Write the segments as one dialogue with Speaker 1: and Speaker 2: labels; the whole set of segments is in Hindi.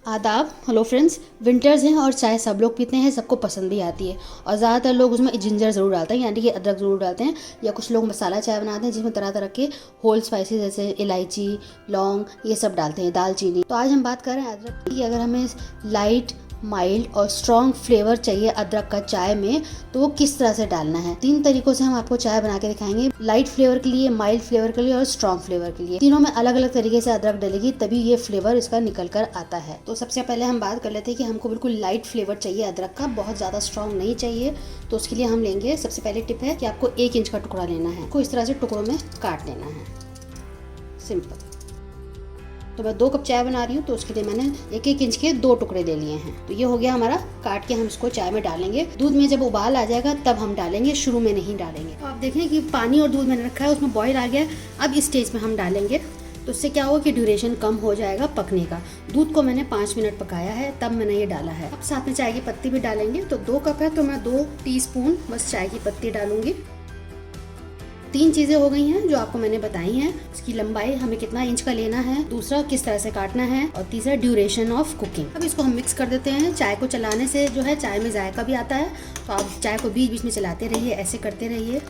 Speaker 1: आदाब। हेलो फ्रेंड्स, विंटर्स हैं और चाय सब लोग पीते हैं, सबको पसंद भी आती है और ज़्यादातर लोग उसमें जिंजर ज़रूर डालते हैं, यानी कि अदरक ज़रूर डालते हैं। या कुछ लोग मसाला चाय बनाते हैं जिसमें तरह तरह के होल स्पाइसेस जैसे इलायची, लौंग, ये सब डालते हैं, दालचीनी। तो आज हम बात कर रहे हैं अदरक की। अगर हमें लाइट, माइल्ड और स्ट्रॉन्ग फ्लेवर चाहिए अदरक का चाय में, तो वो किस तरह से डालना है। 3 तरीकों से हम आपको चाय बना के दिखाएंगे, लाइट फ्लेवर के लिए, माइल्ड फ्लेवर के लिए और स्ट्रॉन्ग फ्लेवर के लिए। तीनों में अलग अलग तरीके से अदरक डलेगी, तभी ये फ्लेवर इसका निकल कर आता है। तो सबसे पहले हम बात कर लेते हैं कि हमको बिल्कुल लाइट फ्लेवर चाहिए अदरक का, बहुत ज़्यादा स्ट्रॉन्ग नहीं चाहिए। तो उसके लिए हम लेंगे, सबसे पहले टिप है कि आपको 1 इंच का टुकड़ा लेना है, को इस तरह से टुकड़ों में काट लेना है, सिंपल। तो मैं 2 कप चाय बना रही हूँ, तो उसके लिए मैंने 1-1 इंच के 2 टुकड़े ले लिए हैं। तो ये हो गया हमारा काट के, हम इसको चाय में डालेंगे। दूध में जब उबाल आ जाएगा तब हम डालेंगे, शुरू में नहीं डालेंगे। तो आप देखें कि पानी और दूध मैंने रखा है, उसमें बॉईल आ गया। अब इस स्टेज में हम डालेंगे, तो उससे क्या होगा कि ड्यूरेशन कम हो जाएगा पकने का। दूध को मैंने 5 मिनट पकाया है, तब मैंने ये डाला है। अब साथ में चाय की पत्ती भी डालेंगे। तो 2 कप है तो मैं 2 टीस्पून बस चाय की पत्ती डालूंगी। 3 चीज़ें हो गई हैं जो आपको मैंने बताई हैं। इसकी लंबाई हमें कितना इंच का लेना है, दूसरा किस तरह से काटना है, और तीसरा ड्यूरेशन ऑफ कुकिंग। अब इसको हम मिक्स कर देते हैं। चाय को चलाने से जो है चाय में जायका भी आता है, तो आप चाय को बीच बीच में चलाते रहिए, ऐसे करते रहिए।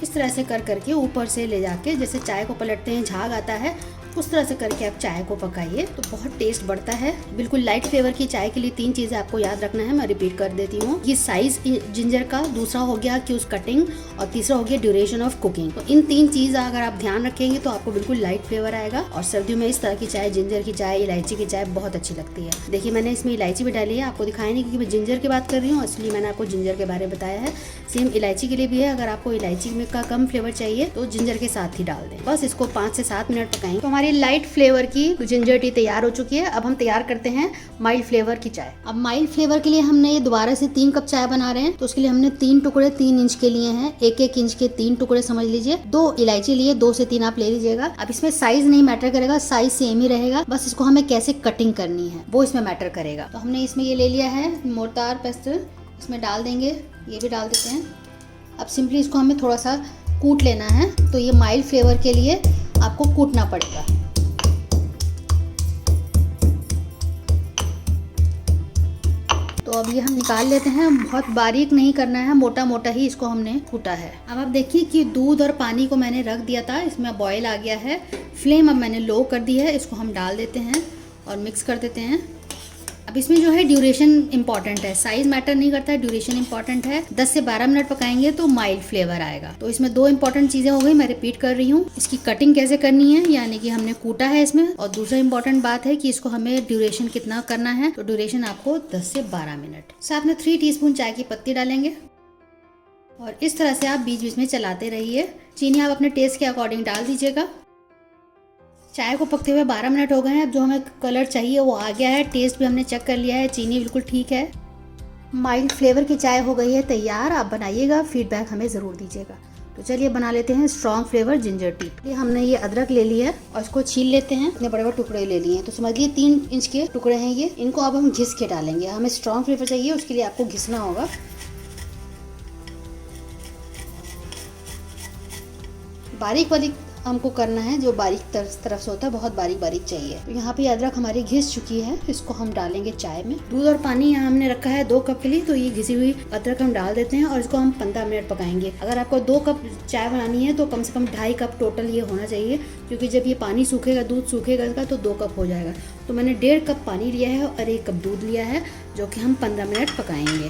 Speaker 1: इस तरह से कर करके ऊपर से ले जाके, जैसे चाय को पलटते हैं झाग आता है, उस तरह से करके आप चाय को पकाइए, तो बहुत टेस्ट बढ़ता है। बिल्कुल लाइट फ्लेवर की चाय के लिए 3 चीज़ें आपको याद रखना है, मैं रिपीट कर देती हूँ। ये साइज जिंजर का, दूसरा हो गया कि उस कटिंग, और तीसरा हो गया ड्यूरेशन ऑफ कुकिंग। तो इन 3 चीज़ अगर आप ध्यान रखेंगे तो आपको बिल्कुल लाइट फ्लेवर आएगा। और सर्दियों में इस तरह की चाय, जिंजर की चाय, इलायची की चाय बहुत अच्छी लगती है। देखिए मैंने इसमें इलायची भी डाली है, आपको दिखाई नहीं क्योंकि मैं जिंजर की बात कर रही हूँ, इसलिए मैंने आपको जिंजर के बारे में बताया है। सेम इलायची के लिए भी है, अगर आपको इलायची में का कम फ्लेवर चाहिए तो जिंजर के साथ ही डाल दें। बस इसको 5 से 7 मिनट पकाएंगे। तो हमारी लाइट फ्लेवर की जिंजर टी तैयार हो चुकी है। अब हम तैयार करते हैं माइल्ड फ्लेवर की चाय। अब माइल्ड फ्लेवर के लिए हमने ये दोबारा से 3 कप चाय बना रहे हैं, तो उसके लिए हमने 3 टुकड़े 3 इंच के लिए हैं। 1-1 इंच के 3 टुकड़े समझ लीजिए। 2 इलायची लिए, 2 से 3 आप ले लीजिएगा। अब इसमें साइज नहीं मैटर करेगा, साइज सेम ही रहेगा, बस इसको हमें कैसे कटिंग करनी है वो इसमें मैटर करेगा। तो हमने इसमें ये ले लिया है मोर्टार पेस्टल, इसमें डाल देंगे, ये भी डाल देते हैं। अब सिंपली इसको हमें थोड़ा सा कूट लेना है, तो ये माइल्ड फ्लेवर के लिए आपको कूटना पड़ेगा। तो अब ये हम निकाल लेते हैं। बहुत बारीक नहीं करना है, मोटा मोटा ही इसको हमने कूटा है। अब आप देखिए कि दूध और पानी को मैंने रख दिया था, इसमें बॉईल आ गया है। फ्लेम अब मैंने लो कर दी है, इसको हम डाल देते हैं और मिक्स कर देते हैं। अब इसमें जो है ड्यूरेशन इंपॉर्टेंट है, साइज मैटर नहीं करता है, ड्यूरेशन इंपॉर्टेंट है। 10 से 12 मिनट पकाएंगे तो माइल्ड फ्लेवर आएगा। तो इसमें 2 इंपॉर्टेंट चीजें हो गई, मैं रिपीट कर रही हूँ। इसकी कटिंग कैसे करनी है, यानी कि हमने कूटा है इसमें, और दूसरा इंपॉर्टेंट बात है कि इसको हमें ड्यूरेशन कितना करना है, तो ड्यूरेशन आपको 10 से 12 मिनट। साथ में 3 टीस्पून चाय की पत्ती डालेंगे और इस तरह से आप बीच बीच में चलाते रहिए। चीनी आप अपने टेस्ट के अकॉर्डिंग डाल दीजिएगा। चाय को पकते हुए 12 मिनट हो गए हैं। अब जो हमें कलर चाहिए वो आ गया है, टेस्ट भी हमने चेक कर लिया है, चीनी बिल्कुल ठीक है। माइल्ड फ्लेवर की चाय हो गई है तैयार। आप बनाइएगा, फीडबैक हमें ज़रूर दीजिएगा। तो चलिए बना लेते हैं स्ट्रॉन्ग फ्लेवर जिंजर टी। ये हमने ये अदरक ले लिया है और इसको छील लेते हैं। इतने बड़े बड़े टुकड़े ले लिए हैं, तो समझ लीजिए 3 इंच के टुकड़े हैं ये। इनको अब हम घिस के डालेंगे। हमें स्ट्रॉन्ग फ्लेवर चाहिए, उसके लिए आपको घिसना होगा। बारीक बारीक हमको करना है, जो बारीक तरफ से होता है, बहुत बारीक बारीक चाहिए। तो यहाँ पे अदरक हमारी घिस चुकी है, इसको हम डालेंगे चाय में। दूध और पानी यहाँ हमने रखा है 2 कप के लिए, तो ये घिसी हुई अदरक हम डाल देते हैं और इसको हम 15 मिनट पकाएंगे। अगर आपको 2 कप चाय बनानी है तो कम से कम 2.5 कप टोटल ये होना चाहिए, क्योंकि जब ये पानी सूखेगा, दूध सूखेगा इसका, तो 2 कप हो जाएगा। तो मैंने 1.5 कप पानी लिया है और 1 कप दूध लिया है, जो कि हम 15 मिनट पकाएंगे।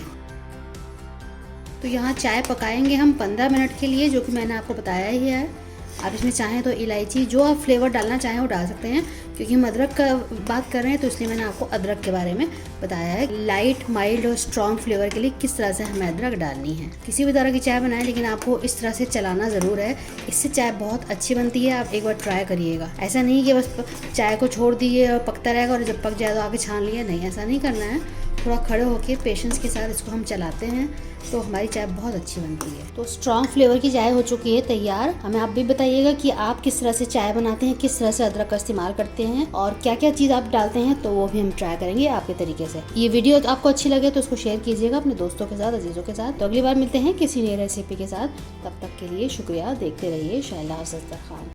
Speaker 1: तो यहाँ चाय पकाएंगे हम 15 मिनट के लिए, जो कि मैंने आपको बताया ही है। आप इसमें चाहें तो इलायची, जो आप फ्लेवर डालना चाहें वो डाल सकते हैं, क्योंकि हम अदरक का बात कर रहे हैं तो इसलिए मैंने आपको अदरक के बारे में बताया है। लाइट, माइल्ड और स्ट्रॉन्ग फ्लेवर के लिए किस तरह से हमें अदरक डालनी है। किसी भी तरह की चाय बनाएं, लेकिन आपको इस तरह से चलाना ज़रूर है, इससे चाय बहुत अच्छी बनती है। आप एक बार ट्राई करिएगा। ऐसा नहीं कि बस चाय को छोड़ दिए और पकता रहेगा और जब पक जाए तो आके छान लिया, नहीं, ऐसा नहीं करना है। थोड़ा खड़े होके पेशेंस के साथ इसको हम चलाते हैं तो हमारी चाय बहुत अच्छी बनती है। तो स्ट्रॉन्ग फ्लेवर की चाय हो चुकी है तैयार। हमें आप भी बताइएगा कि आप किस तरह से चाय बनाते हैं, किस तरह से अदरक का इस्तेमाल करते हैं और क्या क्या चीज़ आप डालते हैं, तो वो भी हम ट्राई करेंगे आपके तरीके से। ये वीडियो आपको अच्छी लगे तो उसको शेयर कीजिएगा अपने दोस्तों के साथ, अजीजों के साथ। तो अगली बार मिलते हैं किसी नई रेसिपी के साथ, तब तक के लिए शुक्रिया। देखते रहिए शाइला दस्तरखान।